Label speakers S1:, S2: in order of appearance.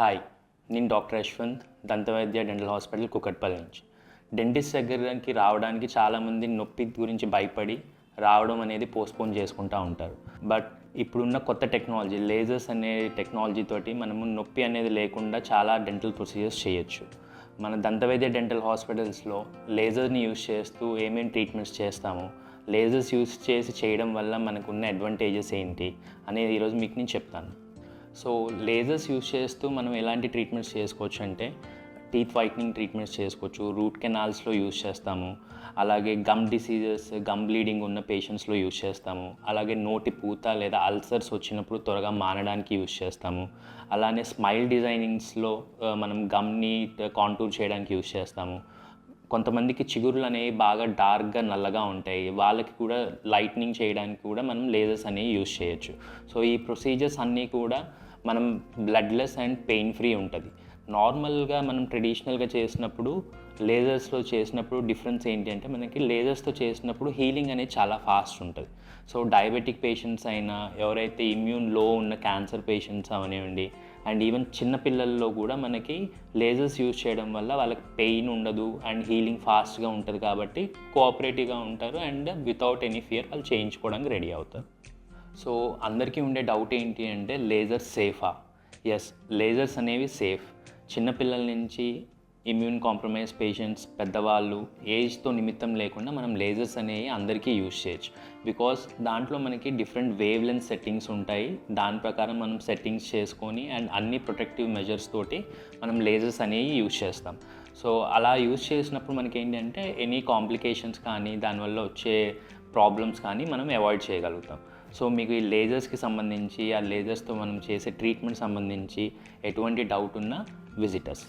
S1: Hi, నేను doctor Yashwant, దంతవైద్య dental hospital Kukatpally నుంచి. డెంటిస్ట్ దగ్గరికి రావడానికి చాలామంది నొప్పి గురించి భయపడి రావడం అనేది పోస్ట్పోన్ చేసుకుంటూ ఉంటారు. బట్ ఇప్పుడున్న కొత్త టెక్నాలజీ లేజర్స్ అనే టెక్నాలజీ తోటి మనము నొప్పి అనేది లేకుండా చాలా డెంటల్ ప్రొసీజర్స్ చేయొచ్చు. మన దంతవైద్య డెంటల్ హాస్పిటల్స్లో లేజర్ని యూజ్ చేస్తూ ఏమేమి ట్రీట్మెంట్స్ చేస్తాము, లేజర్స్ యూజ్ చేసి చేయడం వల్ల మనకున్న అడ్వాంటేజెస్ ఏంటి అనేది ఈరోజు మీకు నేను చెప్తాను. సో లేజర్స్ యూజ్ చేస్తూ మనం ఎలాంటి ట్రీట్మెంట్స్ చేసుకోవచ్చు అంటే టీత్ వైట్నింగ్ ట్రీట్మెంట్స్ చేసుకోవచ్చు, రూట్ కెనాల్స్లో యూజ్ చేస్తాము, అలాగే గమ్ డిసీజెస్, గమ్ బ్లీడింగ్ ఉన్న పేషెంట్స్లో యూజ్ చేస్తాము, అలాగే నోటి పూత లేదా అల్సర్స్ వచ్చినప్పుడు త్వరగా మానడానికి యూజ్ చేస్తాము, అలానే స్మైల్ డిజైనింగ్స్లో మనం గమ్ని కాంటూర్ చేయడానికి యూజ్ చేస్తాము. కొంతమందికి చిగురులు అనేవి బాగా డార్క్గా నల్లగా ఉంటాయి, వాళ్ళకి కూడా లైట్నింగ్ చేయడానికి కూడా మనం లేజర్స్ అనేవి యూజ్ చేయొచ్చు. సో ఈ ప్రొసీజర్స్ అన్నీ కూడా మనం బ్లడ్లెస్ అండ్ పెయిన్ ఫ్రీ ఉంటుంది. నార్మల్గా మనం ట్రెడిషనల్గా చేసినప్పుడు లేజర్స్లో చేసినప్పుడు డిఫరెన్స్ ఏంటి అంటే మనకి లేజర్స్తో చేసినప్పుడు హీలింగ్ అనేది చాలా ఫాస్ట్ ఉంటుంది. సో డయాబెటిక్ పేషెంట్స్ అయినా, ఎవరైతే ఇమ్యూన్ లో ఉన్న క్యాన్సర్ పేషెంట్స్ అవనివ్వండి, అండ్ ఈవెన్ చిన్నపిల్లల్లో కూడా మనకి లేజర్స్ యూజ్ చేయడం వల్ల వాళ్ళకి పెయిన్ ఉండదు అండ్ హీలింగ్ ఫాస్ట్గా ఉంటుంది కాబట్టి కోఆపరేటివ్గా ఉంటారు అండ్ వితౌట్ ఎనీ ఫియర్ వాళ్ళు చేయించుకోవడానికి రెడీ అవుతారు. సో అందరికీ ఉండే డౌట్ ఏంటి అంటే లేజర్స్ సేఫా? ఎస్, లేజర్స్ అనేవి సేఫ్. చిన్నపిల్లల నుంచి ఇమ్యూన్ కాంప్రమైజ్ పేషెంట్స్, పెద్దవాళ్ళు, ఏజ్తో నిమిత్తం లేకుండా మనం లేజర్స్ అనేవి అందరికీ యూజ్ చేయొచ్చు. బికాస్ దాంట్లో మనకి డిఫరెంట్ వేవ్ లెంత్ సెట్టింగ్స్ ఉంటాయి. దాని ప్రకారం మనం సెట్టింగ్స్ చేసుకొని అండ్ అన్ని ప్రొటెక్టివ్ మెజర్స్ తోటి మనం లేజర్స్ అనేవి యూజ్ చేస్తాం. సో అలా యూజ్ చేసినప్పుడు మనకి ఏంటంటే ఎనీ కాంప్లికేషన్స్ కానీ దానివల్ల వచ్చే ప్రాబ్లమ్స్ కానీ మనం అవాయిడ్ చేయగలుగుతాం. సో మీకు ఈ లేజర్స్కి సంబంధించి, ఆ లేజర్స్తో మనం చేసే ట్రీట్మెంట్ సంబంధించి ఎటువంటి డౌట్ ఉన్నా విజిట్ us.